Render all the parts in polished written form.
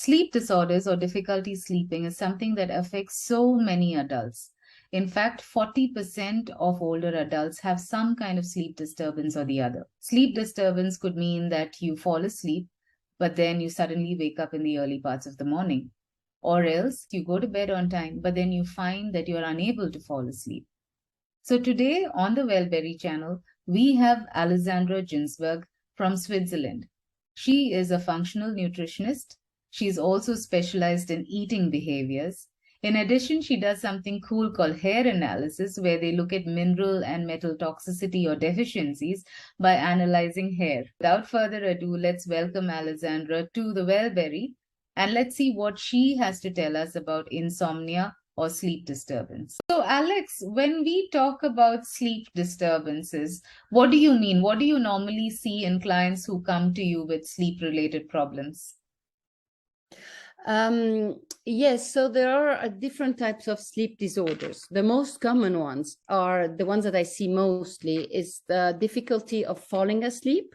Sleep disorders or difficulty sleeping is something that affects so many adults. In fact, 40% of older adults have some kind of sleep disturbance or the other. Sleep disturbance could mean that you fall asleep, but then you suddenly wake up in the early parts of the morning. Or else you go to bed on time, but then you find that you are unable to fall asleep. So today on the Wellberry channel, we have Alexandra Ginsburg from Switzerland. She is a functional nutritionist. She's also specialized in eating behaviors. In addition, she does something cool called hair analysis, where they look at mineral and metal toxicity or deficiencies by analyzing hair. Without further ado, let's welcome Alexandra to the Wellberry and let's see what she has to tell us about insomnia or sleep disturbance. So, Alex, when we talk about sleep disturbances, what do you mean? What do you normally see in clients who come to you with sleep-related problems? Yes, so there are different types of sleep disorders. The most common ones are the ones that I see mostly is the difficulty of falling asleep.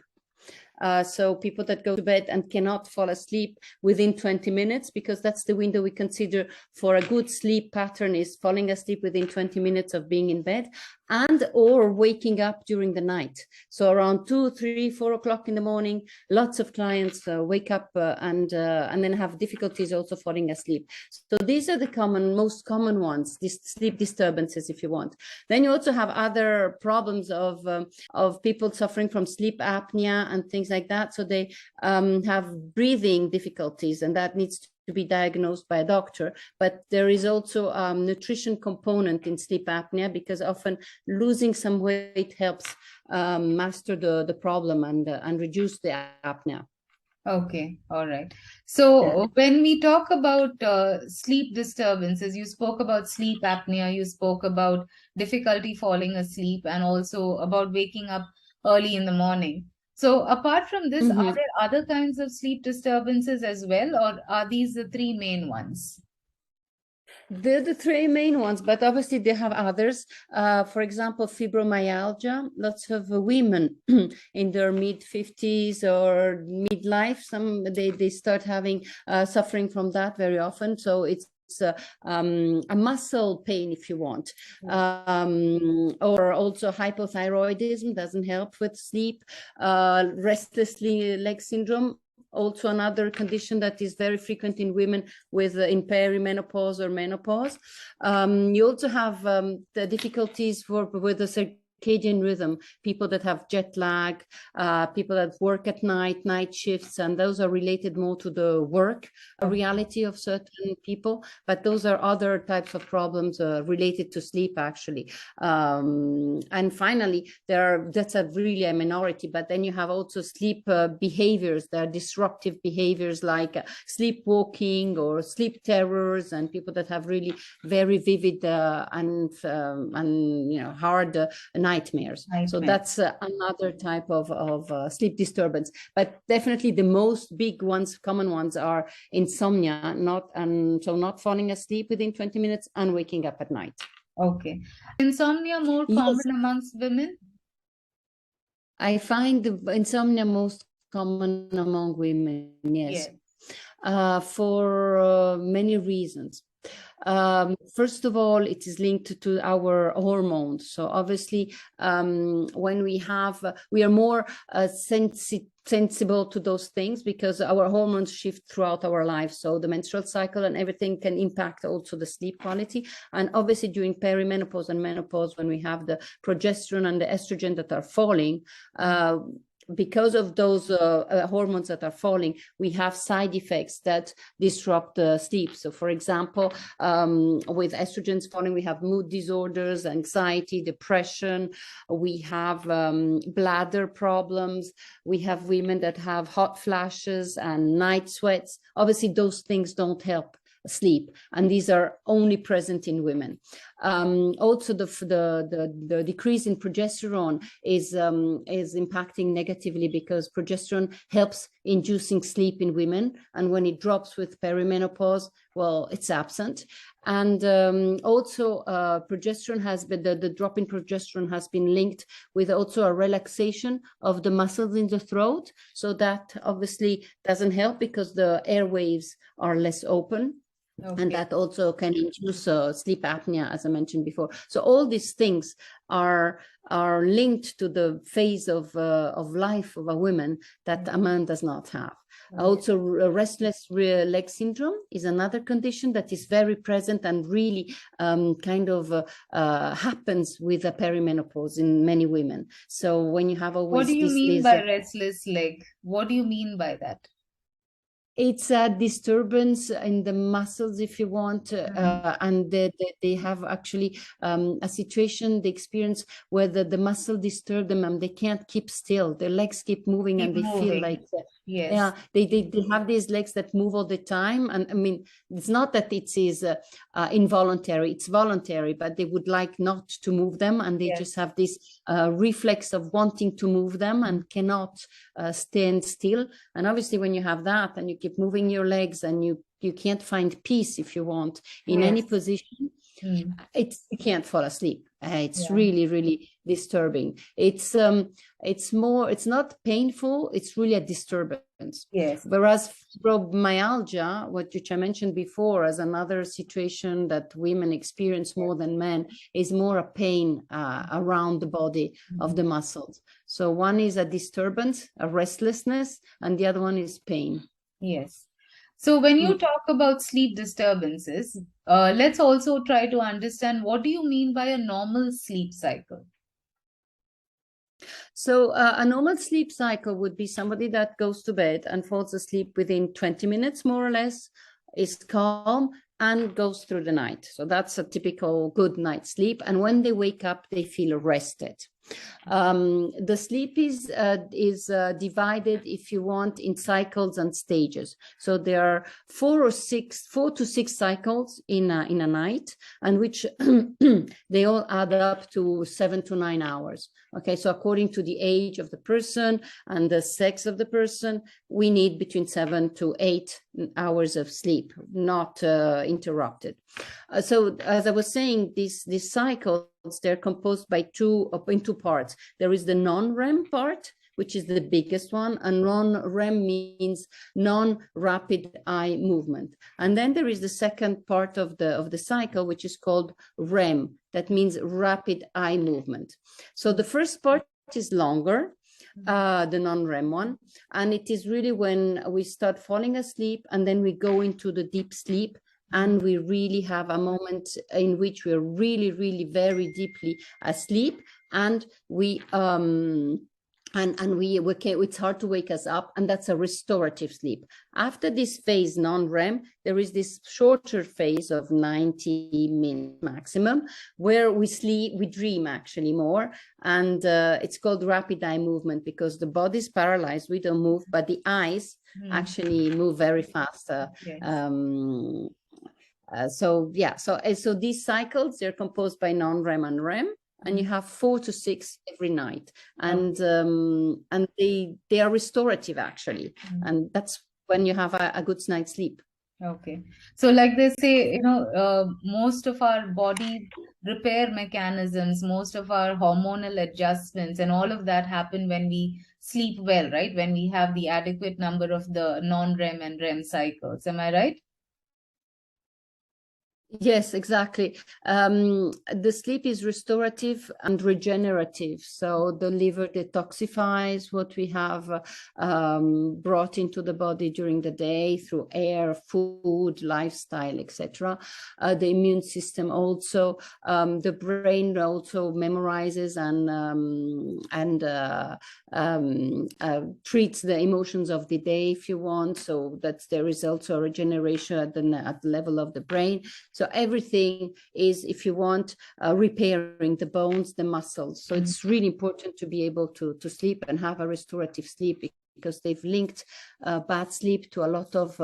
So people that go to bed and cannot fall asleep within 20 minutes, because that's the window we consider for a good sleep pattern, is falling asleep within 20 minutes of being in bed, and or waking up during the night. So around 2, 3, 4 o'clock in the morning, lots of clients wake up and then have difficulties also falling asleep. So these are the most common ones, these sleep disturbances, if you want. Then you also have other problems of people suffering from sleep apnea and things like that. So they have breathing difficulties, and that needs to be diagnosed by a doctor. But there is also a nutrition component in sleep apnea, because often losing some weight helps master the problem and reduce the apnea. Okay, all right. So when we talk about sleep disturbances, you spoke about sleep apnea, you spoke about difficulty falling asleep, and also about waking up early in the morning. So apart from this, are there other kinds of sleep disturbances as well, or are these the three main ones? They're the three main ones, but obviously they have others. For example, fibromyalgia. Lots of women in their mid-50s or midlife, they start having suffering from that very often. So it's a muscle pain, if you want, or also hypothyroidism doesn't help with sleep. Restless leg syndrome, also another condition that is very frequent in women with in perimenopause or menopause. You also have the difficulties with the circadian rhythm, people that have jet lag, people that work at night shifts, and those are related more to the work reality of certain people. But those are other types of problems related to sleep, actually. And finally, that's really a minority, but then you have also sleep behaviors. There are disruptive behaviors like sleepwalking or sleep terrors, and people that have really very vivid and hard nightmares. So that's another type of sleep disturbance. But definitely the most big ones, common ones, are insomnia, not falling asleep within 20 minutes and waking up at night. Okay. Insomnia more common amongst women? I find the insomnia most common among women, yes. For many reasons. First of all, it is linked to our hormones. So obviously, when we are more sensible to those things, because our hormones shift throughout our lives. So the menstrual cycle and everything can impact also the sleep quality. And obviously during perimenopause and menopause, when we have the progesterone and the estrogen that are falling, because of those hormones that are falling, we have side effects that disrupt the sleep. So for example, with estrogens falling, we have mood disorders, anxiety, depression. We have bladder problems. We have women that have hot flashes and night sweats. Obviously, those things don't help sleep, and these are only present in women. Also, the decrease in progesterone is impacting negatively, because progesterone helps inducing sleep in women, and when it drops with perimenopause, well, it's absent. And also progesterone has been, the drop in progesterone has been linked with also a relaxation of the muscles in the throat. So that obviously doesn't help, because the airwaves are less open. Okay. And that also can induce sleep apnea, as I mentioned before. So all these things are linked to the phase of life of a woman that a man does not have. Okay. Also, restless leg syndrome is another condition that is very present and really happens with a perimenopause in many women. So when you have always, what do you mean by restless leg? What do you mean by that? It's a disturbance in the muscles, if you want, and they have actually a situation, they experience where the muscle disturb them and they can't keep still. Their legs keep moving and they feel like, yes, yeah, they have these legs that move all the time. And I mean, it's not that it is involuntary, it's voluntary, but they would like not to move them, and they just have this reflex of wanting to move them and cannot stand still. And obviously when you have that and you keep moving your legs and you can't find peace, if you want, in any position, you can't fall asleep. It's really, really disturbing. It's not painful, it's really a disturbance. Yes. Whereas fibromyalgia, which I mentioned before as another situation that women experience more than men, is more a pain around the body of the muscles. So one is a disturbance, a restlessness, and the other one is pain. Yes. So when you talk about sleep disturbances, let's also try to understand, what do you mean by a normal sleep cycle? So a normal sleep cycle would be somebody that goes to bed and falls asleep within 20 minutes, more or less, is calm and goes through the night. So that's a typical good night's sleep. And when they wake up, they feel rested. The sleep is divided, if you want, in cycles and stages. So there are 4 to 6 cycles in a night, and which they all add up to 7 to 9 hours. Okay, so according to the age of the person and the sex of the person, we need between 7 to 8 hours of sleep, not interrupted. So as I was saying, these cycles, they're composed by two parts. There is the non-REM part, which is the biggest one, and non-REM means non-rapid eye movement. And then there is the second part of the cycle, which is called REM. That means rapid eye movement. So the first part is longer, the non-REM one, and it is really when we start falling asleep and then we go into the deep sleep, and we really have a moment in which we're really, really very deeply asleep, and it's hard to wake us up, and that's a restorative sleep. After this phase, non-REM, there is this shorter phase of 90 minutes maximum, where we dream actually more, and it's called rapid eye movement, because the body is paralyzed, we don't move, but the eyes actually move very fast. So these cycles, they're composed by non-REM and REM, and you have 4 to 6 every night, and they are restorative actually, and that's when you have a good night's sleep. Okay, so like they say, most of our body repair mechanisms, most of our hormonal adjustments, and all of that happen when we sleep well, right? When we have the adequate number of the non-REM and REM cycles. Am I right? Yes, exactly. The sleep is restorative and regenerative. So the liver detoxifies what we have brought into the body during the day through air, food, lifestyle, etc. The immune system also, the brain also memorizes and treats the emotions of the day, if you want. So that there is also a regeneration at the level of the brain. So everything is, if you want, repairing the bones, the muscles. So it's really important to be able to sleep and have a restorative sleep, because they've linked bad sleep to a lot of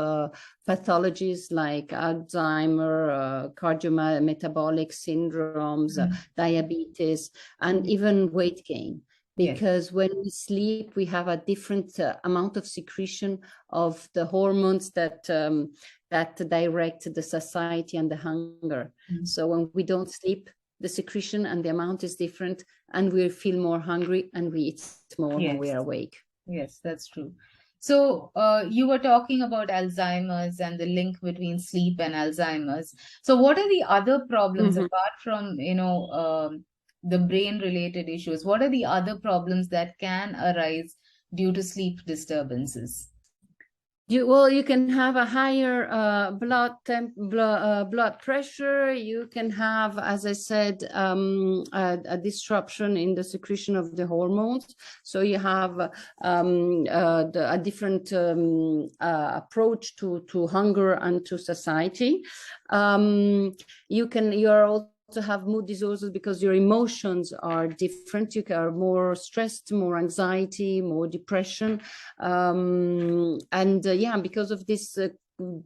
pathologies like Alzheimer, cardiometabolic syndromes, diabetes, and even weight gain. Because when we sleep, we have a different amount of secretion of the hormones that direct the satiety and the hunger. So when we don't sleep, the secretion and the amount is different, and we feel more hungry and we eat more when we are awake. Yes, that's true. So you were talking about Alzheimer's and the link between sleep and Alzheimer's. So what are the other problems apart from, the brain-related issues? What are the other problems that can arise due to sleep disturbances? You can have a higher blood pressure. You can have, as I said, a disruption in the secretion of the hormones. So you have a different approach to hunger and to satiety. You are also have mood disorders because your emotions are different. You are more stressed, more anxiety, more depression, because of this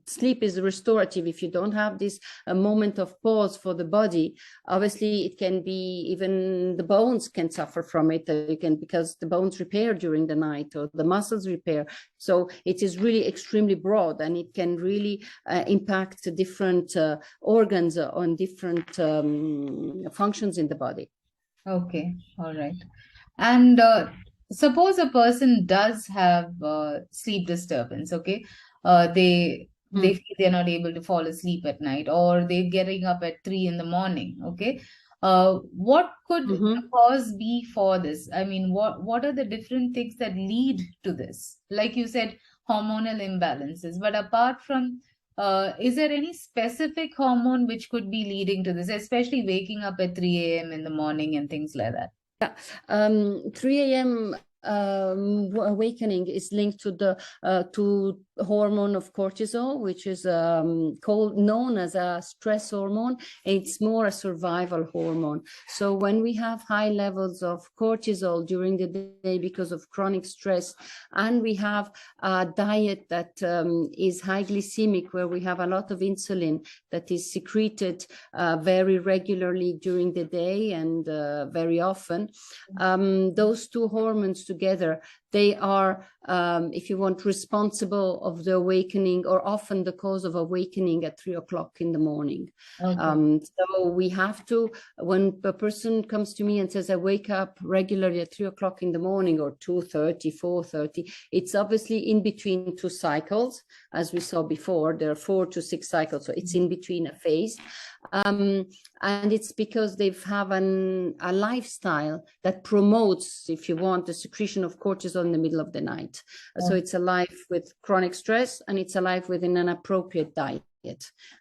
sleep is restorative. If you don't have this moment of pause for the body, obviously it can be, even the bones can suffer from it. Because the bones repair during the night, or the muscles repair. So it is really extremely broad, and it can really impact different organs on different functions in the body. Okay, all right. And suppose a person does have sleep disturbance, okay? They feel they're not able to fall asleep at night, or they're getting up at 3 in the morning, okay? What could the cause be for this? I mean, what are the different things that lead to this? Like you said, hormonal imbalances. But apart from, is there any specific hormone which could be leading to this, especially waking up at 3 a.m. in the morning and things like that? Yeah, 3 a.m. Awakening is linked to the to hormone of cortisol, which is known as a stress hormone. It's more a survival hormone. So when we have high levels of cortisol during the day because of chronic stress, and we have a diet that is high glycemic, where we have a lot of insulin that is secreted very regularly during the day and very often, those two hormones together, they are, if you want, responsible of the awakening, or often the cause of awakening at 3 o'clock in the morning. Okay. So we have to, when a person comes to me and says, I wake up regularly at 3 o'clock in the morning, or 2:30, 4:30, it's obviously in between two cycles. As we saw before, there are 4 to 6 cycles, so it's in between a phase. And it's because they have a lifestyle that promotes, if you want, the secretion of cortisol in the middle of the night. So it's a life with chronic stress, and it's a life with an inappropriate diet.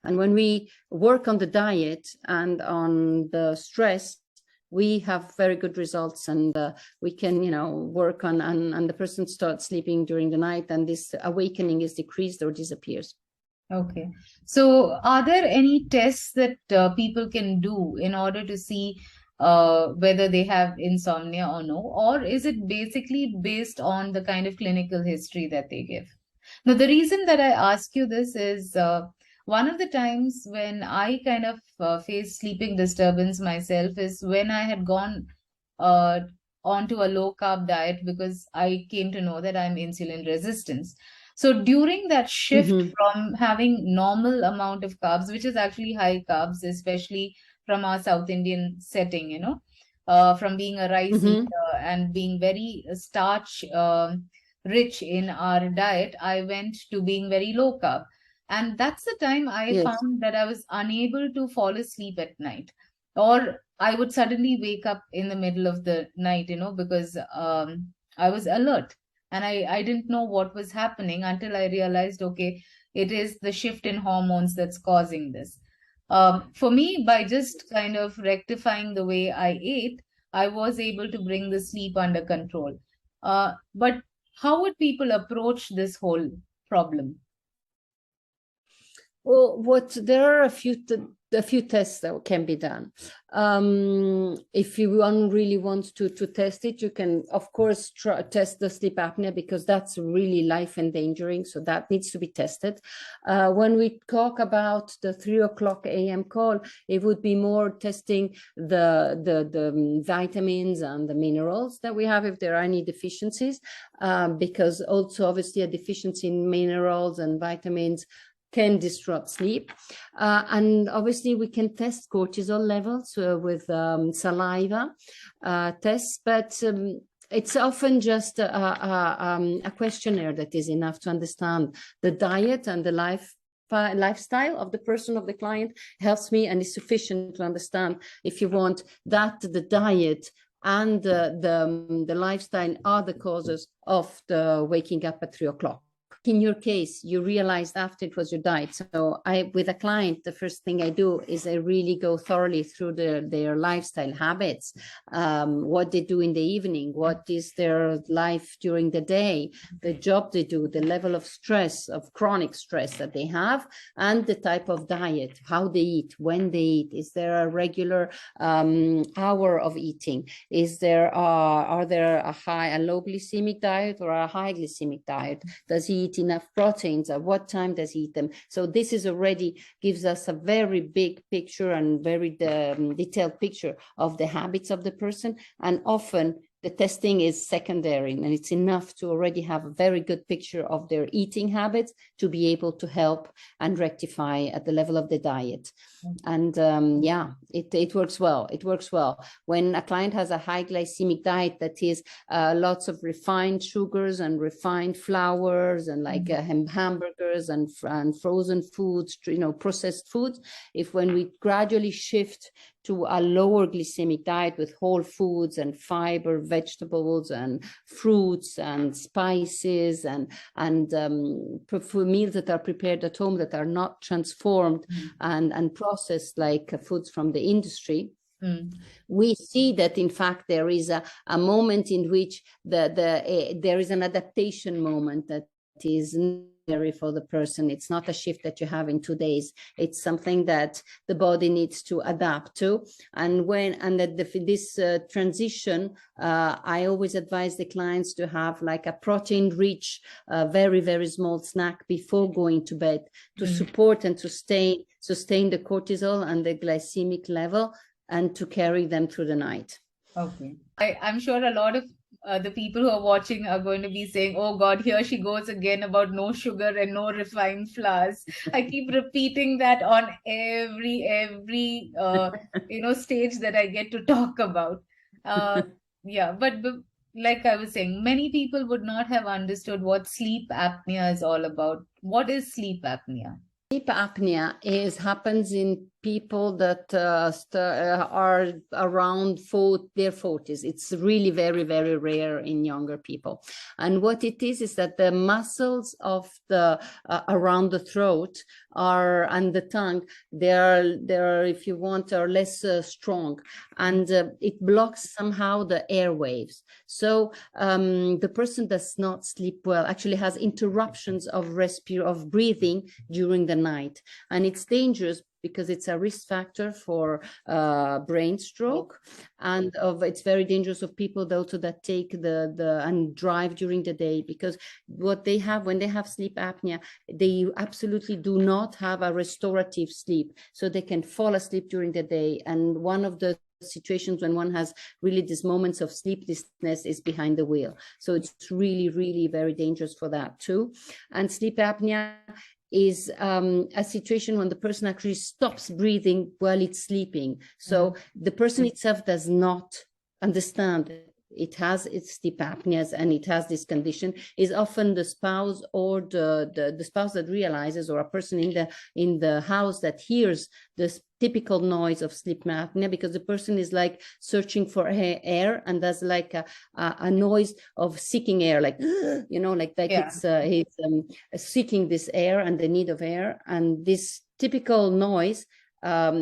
And when we work on the diet and on the stress, we have very good results, and we can, work on, and the person starts sleeping during the night, and this awakening is decreased or disappears. Okay. So are there any tests that people can do in order to see whether they have insomnia or no? Or is it basically based on the kind of clinical history that they give? Now, the reason that I ask you this is one of the times when I kind of faced sleeping disturbance myself is when I had gone onto a low carb diet, because I came to know that I'm insulin resistant. So during that shift from having normal amount of carbs, which is actually high carbs, especially from our South Indian setting, from being a rice eater and being very starch rich in our diet, I went to being very low carb. And that's the time I found that I was unable to fall asleep at night, or I would suddenly wake up in the middle of the night, because I was alert. And I didn't know what was happening until I realized, okay, it is the shift in hormones that's causing this. For me, by just kind of rectifying the way I ate, I was able to bring the sleep under control. But how would people approach this whole problem? Well, there are a few tests that can be done. If you really want to test it, you can, of course, test the sleep apnea, because that's really life endangering. So that needs to be tested. When we talk about the 3:00 a.m. call, it would be more testing the vitamins and the minerals that we have, if there are any deficiencies, because also obviously a deficiency in minerals and vitamins can disrupt sleep. And obviously we can test cortisol levels with saliva tests, but it's often just a questionnaire that is enough to understand the diet and the lifestyle of the person, of the client, helps me and is sufficient to understand if you want that the diet and the lifestyle are the causes of the waking up at 3:00. In your case, you realized after it was your diet. So with a client, the first thing I do is I really go thoroughly through their lifestyle habits, what they do in the evening, what is their life during the day, the job they do, the level of stress, of chronic stress that they have, and the type of diet, how they eat, when they eat. Is there a regular hour of eating? Is there are there a low glycemic diet or a high glycemic diet? Does he eat enough proteins? At what time does he eat them? So this is already gives us a very big picture and very detailed picture of the habits of the person. And often the testing is secondary, and it's enough to already have a very good picture of their eating habits to be able to help and rectify at the level of the diet. And yeah, it works well. It works well. When a client has a high glycemic diet that is lots of refined sugars and refined flours and like hamburgers and frozen foods, processed foods, when we gradually shift to a lower glycemic diet with whole foods and fiber, vegetables and fruits and spices and meals that are prepared at home that are not transformed and processed like foods from the industry, we see that in fact there is a moment in which there is an adaptation moment that is necessary for the person. It's not a shift that you have in 2 days. It's something that the body needs to adapt to. And this transition, I always advise the clients to have like a protein-rich, very, very small snack before going to bed to support and sustain the cortisol and the glycemic level, and to carry them through the night. Okay. I'm sure a lot of the people who are watching are going to be saying, oh God, here she goes again about no sugar and no refined flours. I keep repeating that on every stage that I get to talk about. Yeah, but like I was saying, many people would not have understood what sleep apnea is all about. What is sleep apnea? Sleep apnea happens in people that are around their 40s. It's really very, very rare in younger people. And what it is that the muscles of the around the throat and the tongue, they are, if you want, are less strong, and it blocks somehow the airwaves. So the person does not sleep well, actually has interruptions of breathing during the night, and it's dangerous because it's a risk factor for brain stroke, and it's very dangerous of people also that take and drive during the day, because what they have when they have sleep apnea, they absolutely do not have a restorative sleep, so they can fall asleep during the day. And one of the situations when one has really these moments of sleeplessness is behind the wheel, so it's really, really very dangerous for that too. And sleep apnea is a situation when the person actually stops breathing while it's sleeping. So the person itself does not understand it has its sleep apneas and it has this condition. Is often the spouse or the spouse that realizes, or a person in the house that hears this typical noise of sleep apnea, because the person is like searching for air and does like a noise of seeking air, like it's seeking this air and the need of air, and this typical noise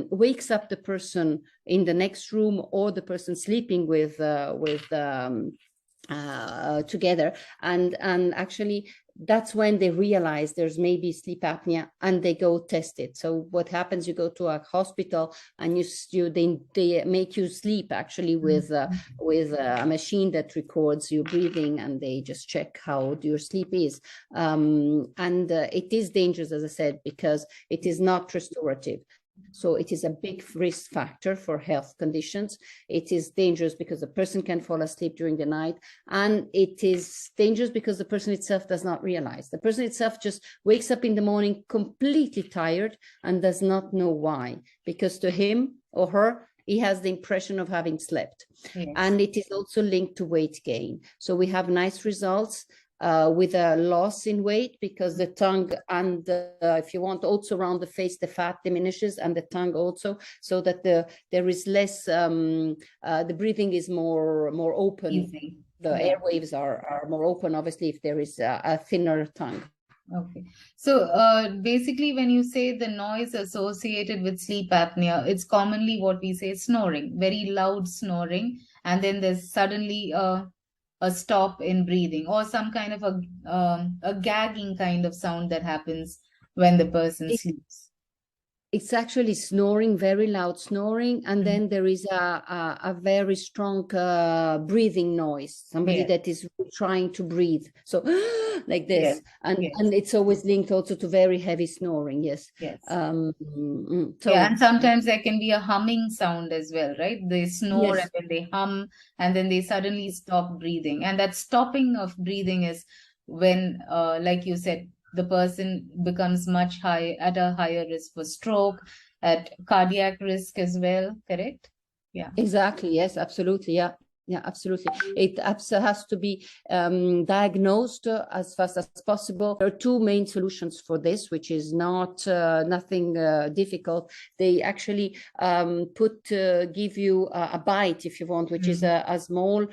wakes up the person in the next room or the person sleeping with together, and actually that's when they realize there's maybe sleep apnea and they go test it. So what happens, you go to a hospital and they make you sleep actually with a machine that records your breathing, and they just check how your sleep is. And it is dangerous, as I said, because it is not restorative. So it is a big risk factor for health conditions. It is dangerous because the person can fall asleep during the night, and it is dangerous because the person itself does not realize. The person itself just wakes up in the morning completely tired and does not know why, because to him or her, he has the impression of having slept. Yes. And it is also linked to weight gain. So we have nice results with a loss in weight, because the tongue and if you want, also around the face, the fat diminishes, and the tongue also, so that there is less, the breathing is more open. Easy. The airwaves are more open, obviously, if there is a thinner tongue. Okay. So basically, when you say the noise associated with sleep apnea, it's commonly what we say snoring, very loud snoring, and then there's suddenly a stop in breathing, or some kind of a gagging kind of sound that happens when the person sleeps. It's actually snoring, very loud snoring, and then there is a very strong breathing noise, somebody that is trying to breathe, so like this. And it's always linked also to very heavy snoring. And sometimes there can be a humming sound as well, right? They snore and then they hum, and then they suddenly stop breathing, and that stopping of breathing is when like you said, the person becomes at a higher risk for stroke, at cardiac risk as well, correct? Yeah. Exactly. Yes, absolutely. Yeah, absolutely. It has to be diagnosed as fast as possible. There are two main solutions for this, which is nothing difficult. They actually give you a bite, if you want, which is a small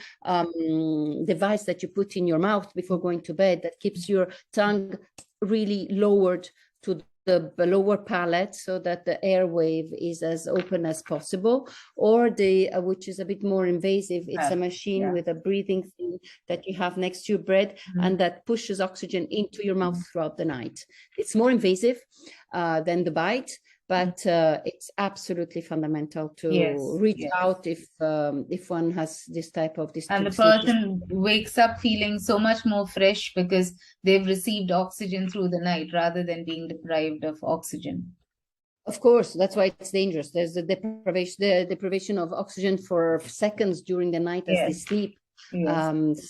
device that you put in your mouth before going to bed, that keeps your tongue really lowered to the lower palate, so that the airwave is as open as possible. Or which is a bit more invasive, it's a machine with a breathing thing that you have next to your bed, and that pushes oxygen into your mouth throughout the night. It's more invasive than the bite, but it's absolutely fundamental to reach out if one has this type of and the person wakes up feeling so much more fresh because they've received oxygen through the night rather than being deprived of oxygen. Of course, that's why it's dangerous. There's the deprivation of oxygen for seconds during the night as they sleep.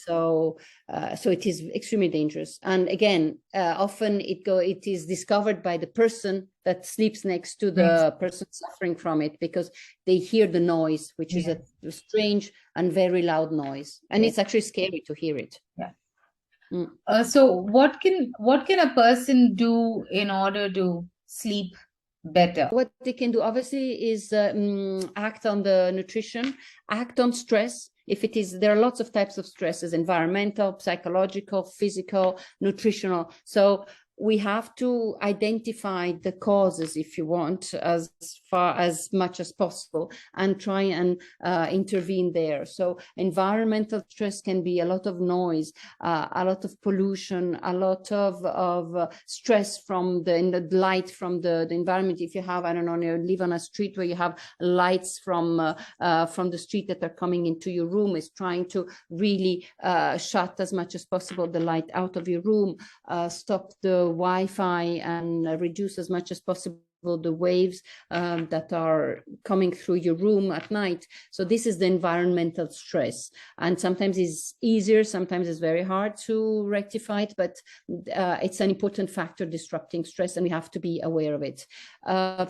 So it is extremely dangerous. And again, often it is discovered by the person that sleeps next to the person suffering from it, because they hear the noise, which is a strange and very loud noise, and it's actually scary to hear it. So what can a person do in order to sleep better? What they can do, obviously, is act on the nutrition, act on stress. If it is, there are lots of types of stresses: environmental, psychological, physical, nutritional. So we have to identify the causes, if you want, as much as possible, and try and intervene there. So environmental stress can be a lot of noise, a lot of pollution, a lot of stress from the light from the environment. If you have, I don't know, you live on a street where you have lights from the street that are coming into your room, is trying to really shut as much as possible the light out of your room, stop the Wi-Fi, and reduce as much as possible the waves that are coming through your room at night. So this is the environmental stress, and sometimes it's easier, sometimes it's very hard to rectify it, but it's an important factor disrupting stress, and we have to be aware of it.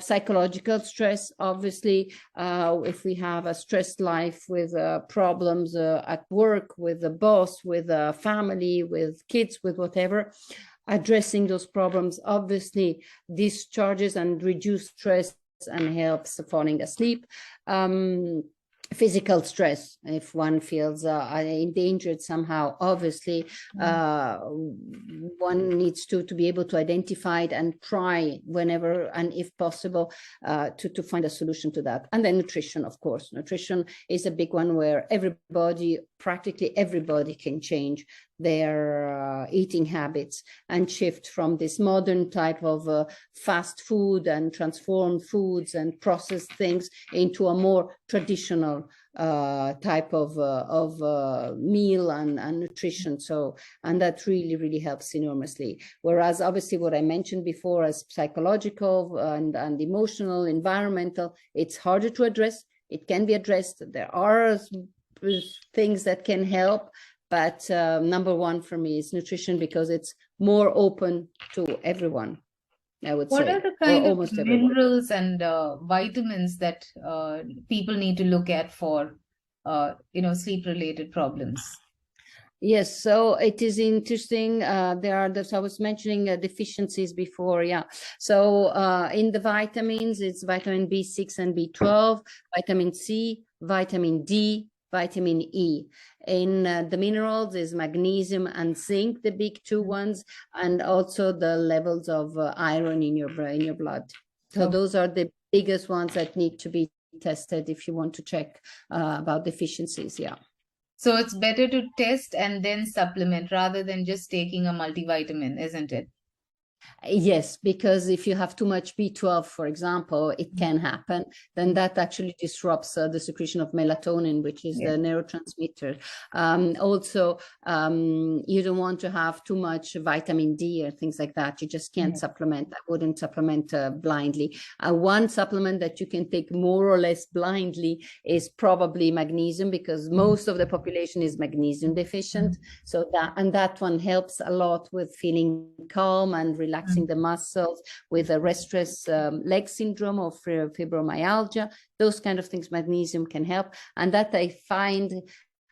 Psychological stress, obviously, if we have a stressed life with problems at work, with the boss, with a family, with kids, with whatever, addressing those problems obviously discharges and reduce stress and helps falling asleep. Physical stress, if one feels endangered somehow, obviously one needs to be able to identify it and try whenever and if possible to find a solution to that. And then nutrition, of course. Nutrition is a big one where practically everybody can change their eating habits and shift from this modern type of fast food and transformed foods and processed things into a more traditional type of meal and nutrition. So, and that really helps enormously. Whereas obviously what I mentioned before as psychological and emotional, environmental, it's harder to address. It can be addressed. There are things that can help, but number one for me is nutrition, because it's more open to everyone, I would What say, are the or kind of almost everyone. minerals and vitamins that people need to look at for, sleep-related problems? Yes, so it is interesting. There are I was mentioning deficiencies before. Yeah. So in the vitamins, it's vitamin B6 and B12, vitamin C, vitamin D, vitamin E. In the minerals is magnesium and zinc, the big two ones, and also the levels of iron in your blood. So those are the biggest ones that need to be tested if you want to check about deficiencies. Yeah. So it's better to test and then supplement rather than just taking a multivitamin, isn't it? Yes, because if you have too much B12, for example, it can happen. Then that actually disrupts the secretion of melatonin, which is the neurotransmitter. Also, you don't want to have too much vitamin D or things like that. You just can't supplement. I wouldn't supplement blindly. One supplement that you can take more or less blindly is probably magnesium, because most of the population is magnesium deficient. So that one helps a lot with feeling calm and relaxing the muscles, with a restless leg syndrome or fibromyalgia. Those kind of things, magnesium can help. And that I find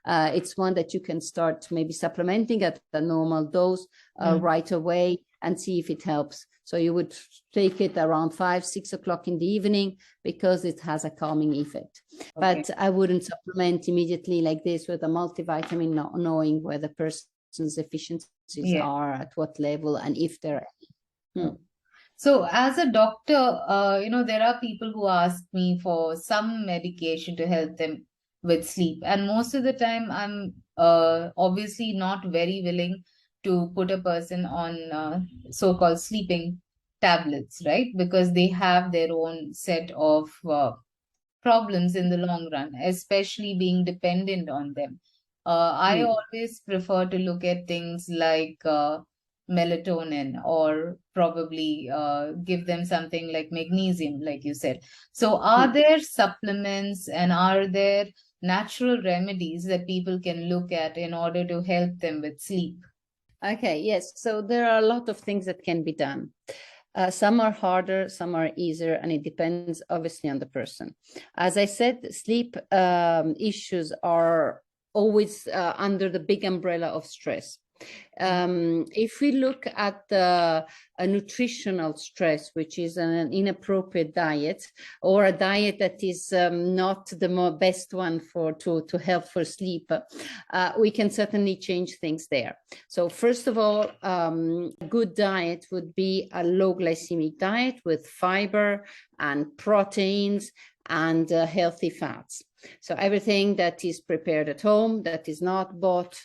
it's one that you can start maybe supplementing at the normal dose right away and see if it helps. So you would take it around 5-6 o'clock in the evening, because it has a calming effect. But I wouldn't supplement immediately like this with a multivitamin, not knowing where the person's deficiencies are, at what level, and if they're So as a doctor, there are people who ask me for some medication to help them with sleep. And most of the time, I'm obviously not very willing to put a person on so-called sleeping tablets, right? Because they have their own set of problems in the long run, especially being dependent on them. I always prefer to look at things like melatonin, or probably give them something like magnesium, like you said. So, are there supplements and are there natural remedies that people can look at in order to help them with sleep? Okay, yes. So there are a lot of things that can be done. Some are harder, some are easier, and it depends obviously on the person. As I said, sleep issues are always under the big umbrella of stress. If we look at a nutritional stress, which is an inappropriate diet, or a diet that is not the best one to help for sleep, we can certainly change things there. So first of all, a good diet would be a low glycemic diet with fiber and proteins and healthy fats. So everything that is prepared at home, that is not bought,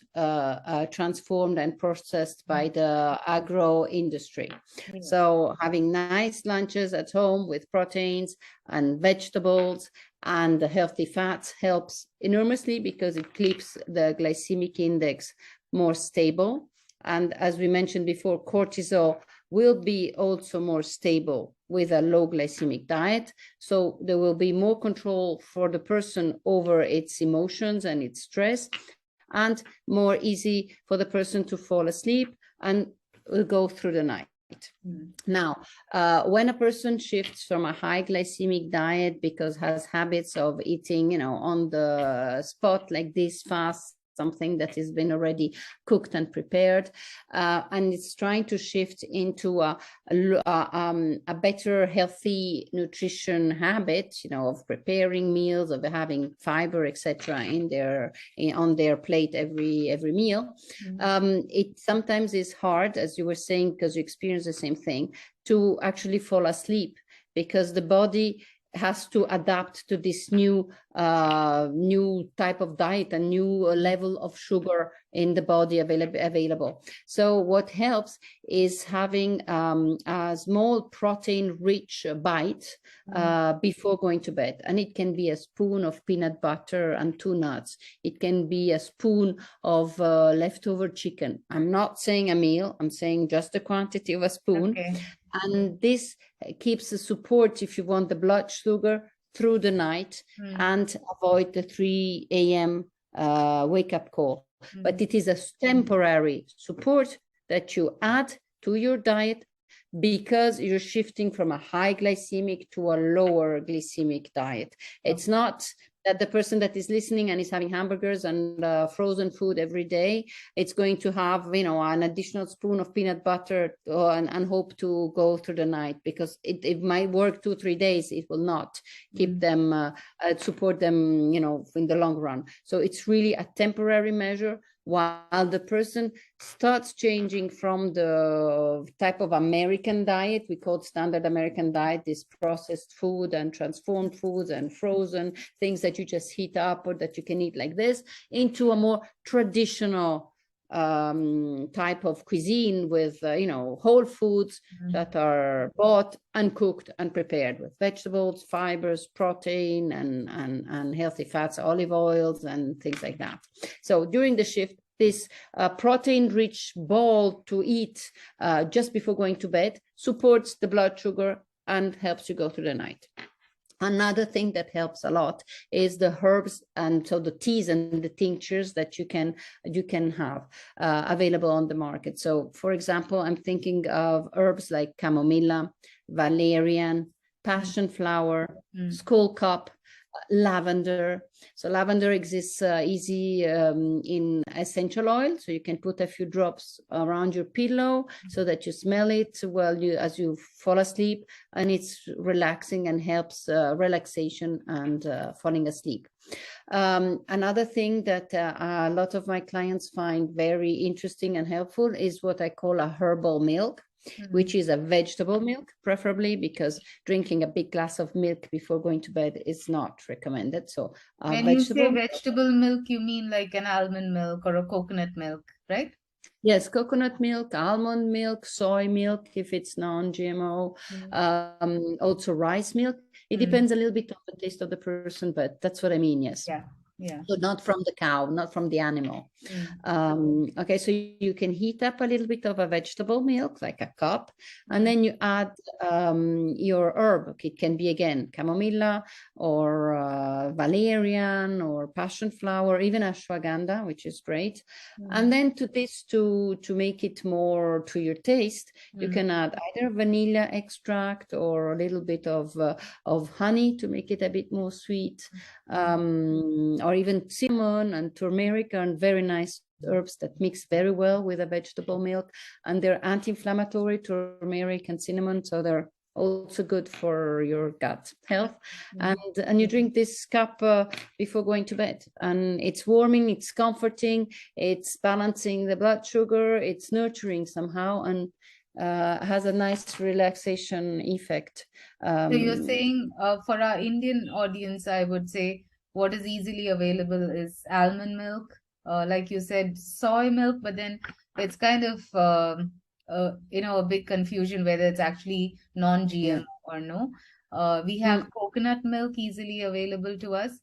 transformed and processed by the agro industry. So having nice lunches at home with proteins and vegetables and the healthy fats helps enormously, because it keeps the glycemic index more stable. And as we mentioned before, cortisol will be also more stable with a low glycemic diet. So there will be more control for the person over its emotions and its stress, and more easy for the person to fall asleep and go through the night. Now, when a person shifts from a high glycemic diet because has habits of eating, on the spot like this, fast, something that has been already cooked and prepared, and it's trying to shift into a better healthy nutrition habit, of preparing meals, of having fiber, etc., on their plate every meal. It sometimes is hard, as you were saying, because you experience the same thing, to actually fall asleep, because the body has to adapt to this new type of diet, a new level of sugar in the body available. So what helps is having a small protein-rich bite before going to bed. And it can be a spoon of peanut butter and 2 nuts. It can be a spoon of leftover chicken. I'm not saying a meal, I'm saying just the quantity of a spoon. Okay. And this keeps the support if you want the blood sugar through the night and avoid the 3 a.m. Wake-up call. But it is a temporary support that you add to your diet because you're shifting from a high glycemic to a lower glycemic diet. It's not that the person that is listening and is having hamburgers and frozen food every day, it's going to have, you know, an additional spoon of peanut butter and hope to go through the night, because it might work 2-3 days. It will not keep them, support them, you know, in the long run. So it's really a temporary measure while the person starts changing from the type of American diet we call standard American diet, this processed food and transformed foods and frozen things that you just heat up or that you can eat like this, into a more traditional type of cuisine with, you know, whole foods that are bought and cooked and prepared with vegetables, fibers, protein, and healthy fats, olive oils, and things like that. So during the shift, this protein-rich bowl to eat just before going to bed supports the blood sugar and helps you go through the night. Another thing that helps a lot is the herbs, and so the teas and the tinctures that you can have available on the market. So, for example, I'm thinking of herbs like chamomilla, valerian, passion flower, skullcap, lavender. So lavender exists easy in essential oil, so you can put a few drops around your pillow so that you smell it as you fall asleep, and it's relaxing and helps relaxation and falling asleep. Another thing that a lot of my clients find very interesting and helpful is what I call a herbal milk, which is a vegetable milk, preferably, because drinking a big glass of milk before going to bed is not recommended. So when you say vegetable milk, you mean like an almond milk or a coconut milk, right? Yes, coconut milk, almond milk, soy milk, if it's non-GMO, also rice milk. It depends a little bit on the taste of the person, but that's what I mean, yes. Yeah. So not from the cow, not from the animal. Okay, so you can heat up a little bit of a vegetable milk, like a cup, and then you add your herb. It can be, again, chamomilla or valerian or passion flower, even ashwagandha, which is great. And then to this, to make it more to your taste, you can add either vanilla extract or a little bit of honey to make it a bit more sweet, or even cinnamon and turmeric are very nice herbs that mix very well with a vegetable milk, and they're anti-inflammatory, turmeric and cinnamon, so they're also good for your gut health. And you drink this cup before going to bed, and it's warming, it's comforting, it's balancing the blood sugar, it's nurturing somehow, and has a nice relaxation effect. So you're saying for our Indian audience, I would say what is easily available is almond milk, like you said, soy milk, but then it's kind of, you know, a big confusion whether it's actually non-GM or no. We have coconut milk easily available to us.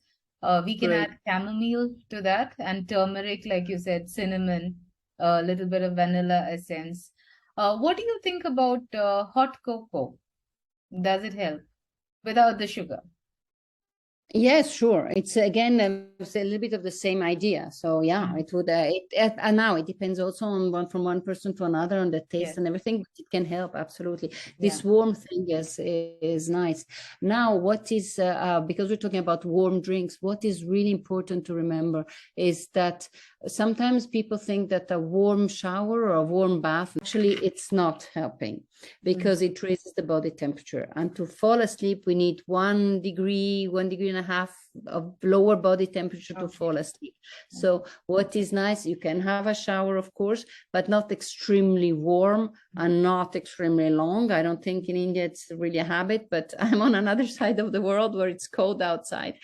We can add chamomile to that, and turmeric, like you said, cinnamon, a little bit of vanilla essence. What do you think about hot cocoa? Does it help without the sugar? Yes, sure. It's again it's a little bit of the same idea. So yeah, it would. And now it depends also on from one person to another on the taste and everything. But it can help, absolutely. This warm thing is nice. Now, what is because we're talking about warm drinks? What is really important to remember is that sometimes people think that a warm shower or a warm bath, actually, it's not helping. because it raises the body temperature. And to fall asleep, we need 1 degree, 1.5 degrees of lower body temperature to fall asleep. So what is nice, you can have a shower, of course, but not extremely warm and not extremely long. I don't think in India it's really a habit, but I'm on another side of the world where it's cold outside.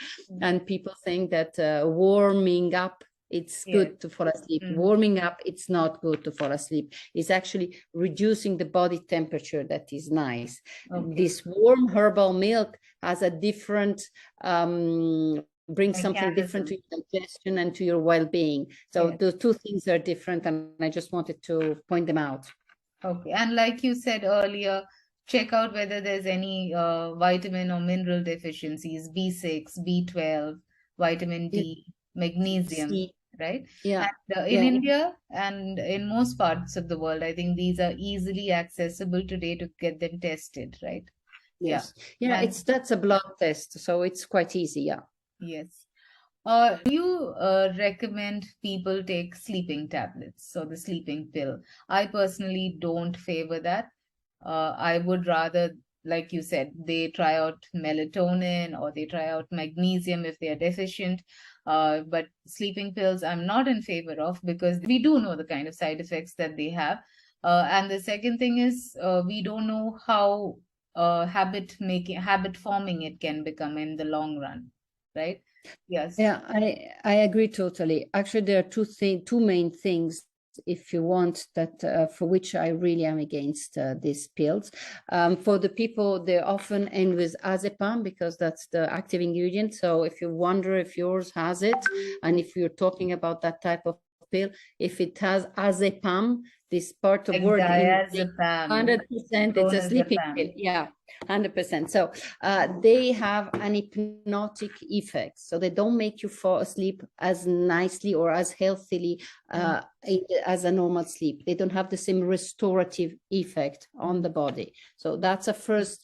And people think that warming up, it's good to fall asleep. Warming up, it's not good to fall asleep. It's actually reducing the body temperature that is nice. This warm herbal milk has a different, brings something different to your digestion and to your well-being. So the two things are different, and I just wanted to point them out. Okay, and like you said earlier, check out whether there's any vitamin or mineral deficiencies, B6, B12, vitamin D, magnesium, right? Yeah. And, in India and in most parts of the world, I think these are easily accessible today to get them tested, right? Yes. Yeah, that's a blood test, so it's quite easy. Yeah. Yes. Do you recommend people take sleeping tablets, so the sleeping pill? I personally don't favor that. I would rather, like you said, they try out melatonin or they try out magnesium if they are deficient. But sleeping pills, I'm not in favor of, because we do know the kind of side effects that they have. And the second thing is, we don't know how habit forming it can become in the long run, right? Yes. Yeah, I agree totally. Actually, there are two main things, if you want, that for which I really am against these pills. For the people, they often end with azepam because that's the active ingredient. So if you wonder if yours has it, and if you're talking about that type of pill, if it has azepam, this part of word, 100%, it's a sleeping pill. Yeah, 100%. So they have an hypnotic effect. So they don't make you fall asleep as nicely or as healthily as a normal sleep. They don't have the same restorative effect on the body. So that's a first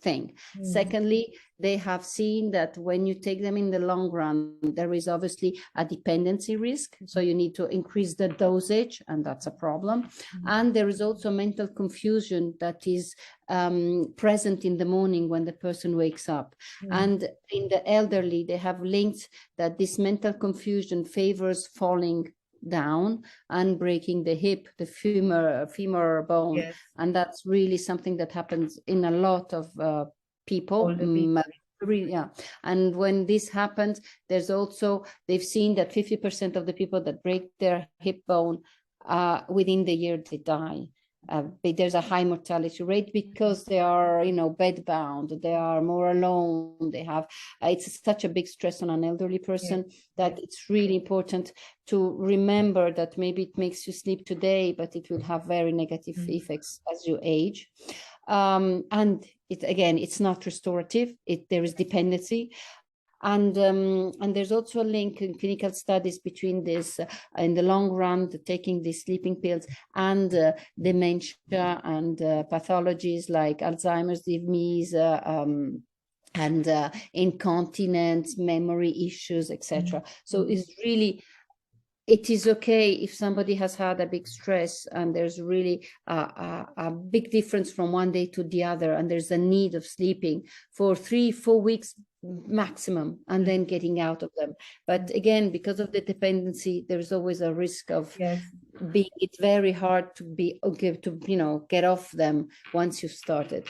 thing. Secondly, they have seen that when you take them in the long run, there is obviously a dependency risk. So you need to increase the dosage, and that's a problem. And there is also mental confusion that is present in the morning when the person wakes up. And in the elderly, they have linked that this mental confusion favors falling down and breaking the hip, the femur bone. Yes. And that's really something that happens in a lot of people. Yeah. And when this happens, there's also, they've seen that 50% of the people that break their hip bone, within the year they die. There's a high mortality rate because they are, bedbound, they are more alone, they have, it's such a big stress on an elderly person that it's really important to remember that maybe it makes you sleep today, but it will have very negative effects as you age. And it's not restorative. There is dependency. And there's also a link in clinical studies between this, in the long run, taking these sleeping pills and dementia and pathologies like Alzheimer's disease, and incontinence, memory issues, etc. So it's really, it is okay if somebody has had a big stress and there's really a big difference from one day to the other, and there's a need of sleeping for 3-4 weeks maximum, and then getting out of them. But again, because of the dependency, there's always a risk of being, it's very hard to get off them once you've started.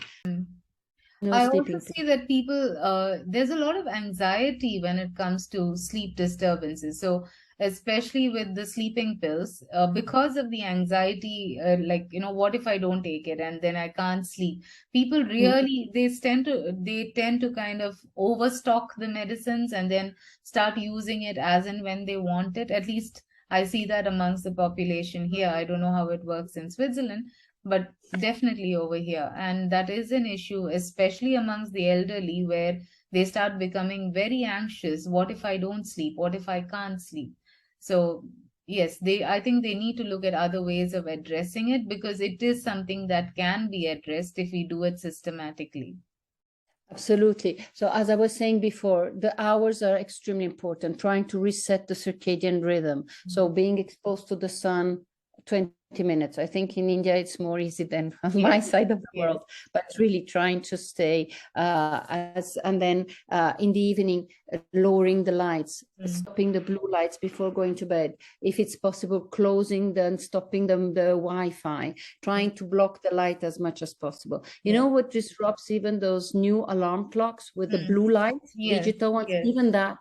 I also see that people, there's a lot of anxiety when it comes to sleep disturbances. So especially with the sleeping pills, because of the anxiety, what if I don't take it and then I can't sleep? People really, they tend to kind of overstock the medicines and then start using it as and when they want it. At least I see that amongst the population here. I don't know how it works in Switzerland, but definitely over here. And that is an issue, especially amongst the elderly, where they start becoming very anxious. What if I don't sleep? What if I can't sleep? So yes, I think they need to look at other ways of addressing it, because it is something that can be addressed if we do it systematically. Absolutely. So as I was saying before, the hours are extremely important, trying to reset the circadian rhythm. So being exposed to the sun 20 minutes. I think in India it's more easy than on my side of the world, but really trying to stay and then in the evening, lowering the lights, stopping the blue lights before going to bed. If it's possible, closing and stopping the Wi-Fi, trying to block the light as much as possible. You know what disrupts even those new alarm clocks with the blue light, digital ones, even that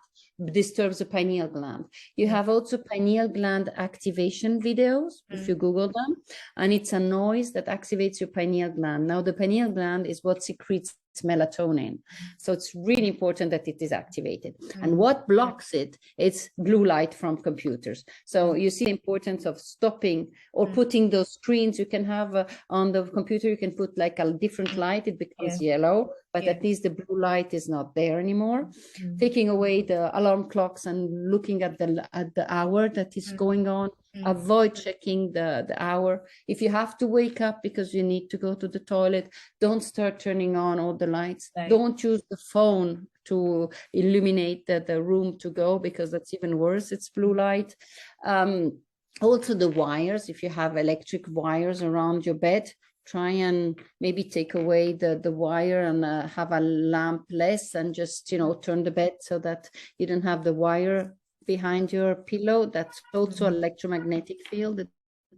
disturbs the pineal gland. You have also pineal gland activation videos, if you Google them, and it's a noise that activates your pineal gland. Now, the pineal gland is what secretes melatonin. So it's really important that it is activated. And what blocks it? It's blue light from computers. So you see the importance of stopping or putting those screens. You can have on the computer, you can put like a different light, it becomes yellow, but at least the blue light is not there anymore. Taking away the alarm clocks and looking at the hour that is going on. Avoid checking the hour. If you have to wake up because you need to go to the toilet, don't start turning on all the lights. Don't use the phone to illuminate the room to go, because that's even worse. It's blue light. Also the wires, if you have electric wires around your bed, try and maybe take away the wire and have a lamp less, and just, turn the bed so that you don't have the wire behind your pillow. That's also electromagnetic field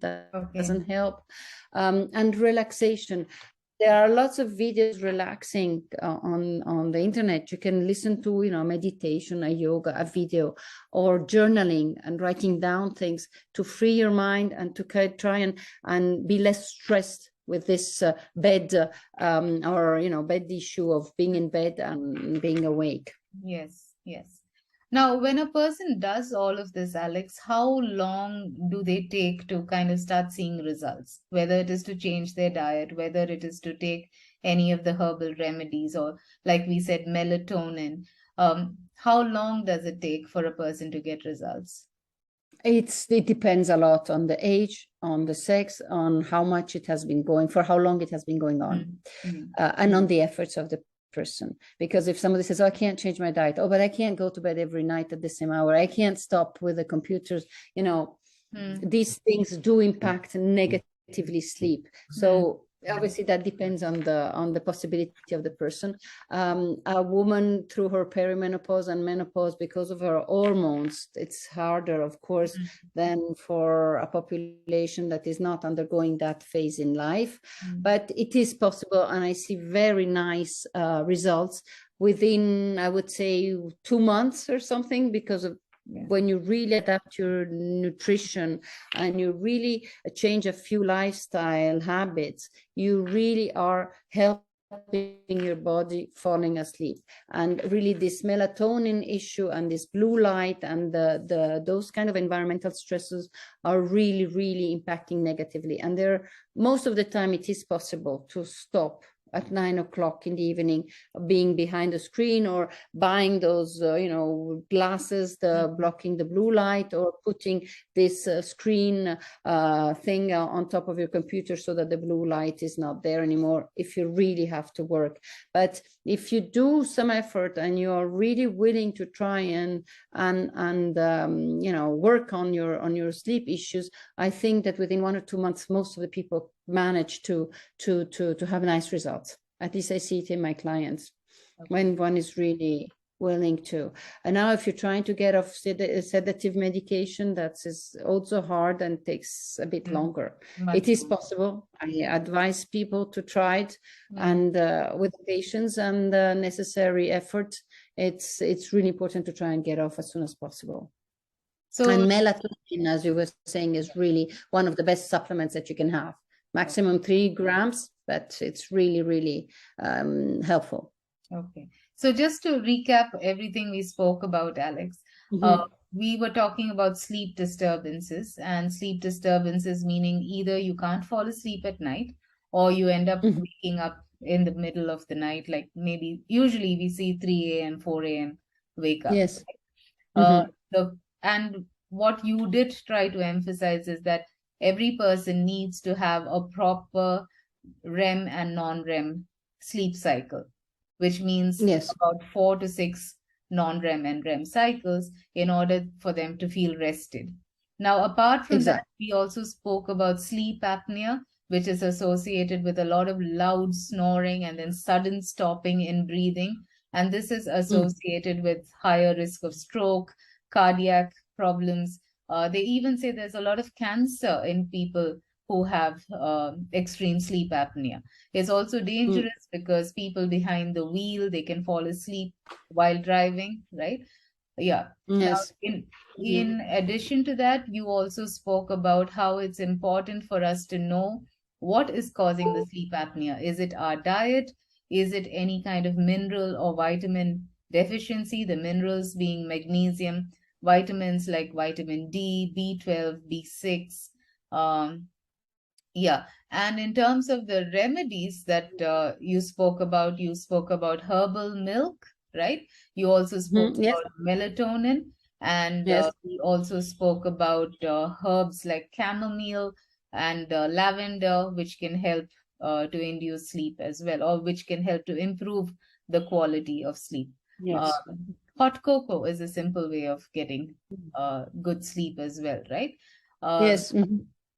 that doesn't help. And relaxation. There are lots of videos relaxing on the internet. You can listen to, meditation, a yoga, a video, or journaling and writing down things to free your mind and to try and be less stressed with this bed bed issue of being in bed and being awake. Yes. Now, when a person does all of this, Alex, how long do they take to kind of start seeing results? Whether it is to change their diet, whether it is to take any of the herbal remedies, or like we said, melatonin. How long does it take for a person to get results? It depends a lot on the age, on the sex, on how much it has been going, for how long it has been going on, and on the efforts of the person. Because if somebody says, I can't change my diet, but I can't go to bed every night at the same hour, I can't stop with the computers, these things do impact negatively sleep. So obviously that depends on the possibility of the person. A woman through her perimenopause and menopause, because of her hormones, it's harder, of course, than for a population that is not undergoing that phase in life. But it is possible, and I see very nice results within, I would say, 2 months or something, because of when you really adapt your nutrition and you really change a few lifestyle habits, you really are helping your body falling asleep. And really this melatonin issue and this blue light and those kind of environmental stresses are really, really impacting negatively. And most of the time it is possible to stop at 9 o'clock in the evening, being behind the screen, or buying those, glasses, blocking the blue light, or putting this screen thing on top of your computer so that the blue light is not there anymore, if you really have to work. But if you do some effort and you are really willing to try and work on your sleep issues, I think that within 1 or 2 months, most of the people manage to have nice results. At least I see it in my clients, when one is really willing to. And now if you're trying to get off sedative medication, that is also hard and takes a bit longer. It is possible. I advise people to try it, and with patience and necessary effort, it's really important to try and get off as soon as possible. And melatonin, as you were saying, is really one of the best supplements that you can have. Maximum 3 grams, but it's really, really helpful. Okay. So just to recap everything we spoke about, Alex, we were talking about sleep disturbances, and sleep disturbances meaning either you can't fall asleep at night, or you end up waking up in the middle of the night, like usually we see 3 a.m., 4 a.m. wake up. Yes. And what you did try to emphasize is that every person needs to have a proper REM and non-REM sleep cycle, which means about 4 to 6 non-REM and REM cycles in order for them to feel rested. Now, apart from that, Exactly. we also spoke about sleep apnea, which is associated with a lot of loud snoring and then sudden stopping in breathing. And this is Mm. associated with higher risk of stroke, cardiac problems. They even say there's a lot of cancer in people who have extreme sleep apnea. It's also Mm. dangerous because people behind the wheel, they can fall asleep while driving, right? Yeah. Now, Yes. in addition to that, you also spoke about how it's important for us to know what is causing the sleep apnea. Is it our diet? Is it any kind of mineral or vitamin deficiency? The minerals being magnesium, vitamins like vitamin D, B12, B6. Um, yeah. And in terms of the remedies that you spoke about herbal milk, right? You also spoke Yes. about melatonin, and Yes. we also spoke about herbs like chamomile and lavender, which can help to induce sleep as well, or which can help to improve the quality of sleep. Uh, Yes. hot cocoa is a simple way of getting good sleep as well, right? Um, Yes.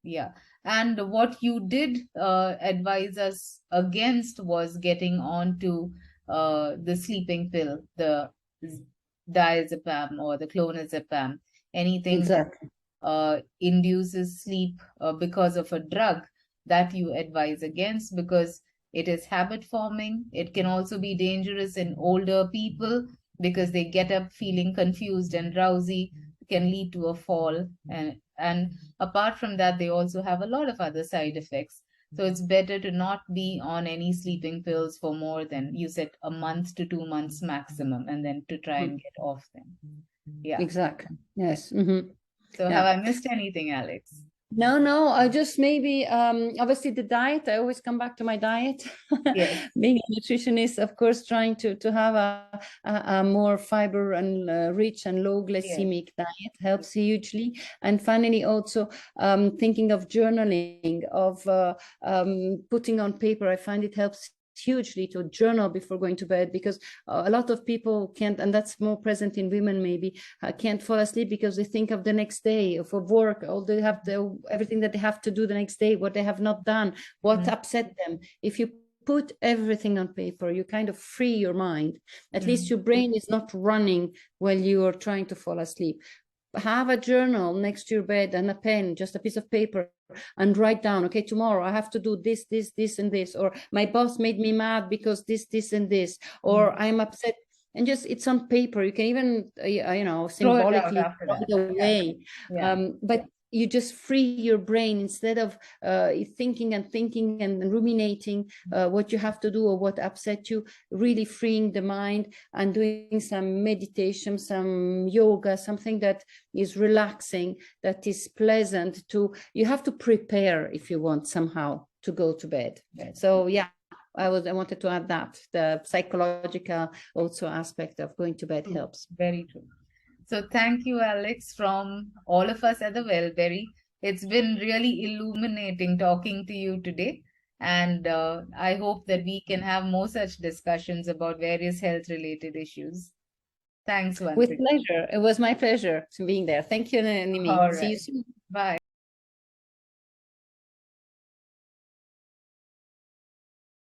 yeah. And what you did advise us against was getting onto the sleeping pill, the diazepam or the clonazepam, anything that Exactly. induces sleep because of a drug, that you advise against, because it is habit forming. It can also be dangerous in older people because they get up feeling confused and drowsy, can lead to a fall. And apart from that, they also have a lot of other side effects. So it's better to not be on any sleeping pills for more than, you said, a month to 2 months maximum, and then to try and Mm. get off them. Yeah. Exactly. Yes. So have Yeah. I missed anything, Alex? No, no, I just maybe obviously the diet, I always come back to my diet. Yes. Being a nutritionist, of course, trying to have a more fiber and rich and low Yes. glycemic diet helps hugely. And finally, also thinking of journaling, of putting on paper, I find it helps hugely to journal before going to bed, because a lot of people can't, and that's more present in women maybe, can't fall asleep because they think of the next day for work, all they have everything that they have to do the next day, what they have not done, what upset them. If you put everything on paper, you kind of free your mind. At least your brain is not running while you are trying to fall asleep. Have a journal next to your bed and a pen, just a piece of paper, and write down, okay, tomorrow I have to do this, this, this, and this, or my boss made me mad because this, and this, or I'm upset. And just, it's on paper. You can even, Throw it out symbolically after throw that. it away. Yeah. But you just free your brain instead of thinking and ruminating what you have to do or what upset you, really freeing the mind and doing some meditation, some yoga, something that is relaxing, that is pleasant to, you have to prepare if you want somehow to go to bed. So yeah, I wanted to add that the psychological also aspect of going to bed helps. Very true. So thank you, Alex, from all of us at the Wellberry. It's been really illuminating talking to you today. And I hope that we can have more such discussions about various health related issues. Thanks once With again. pleasure. It was my pleasure to being there. Thank you, Nimi. All See you right. soon. Bye.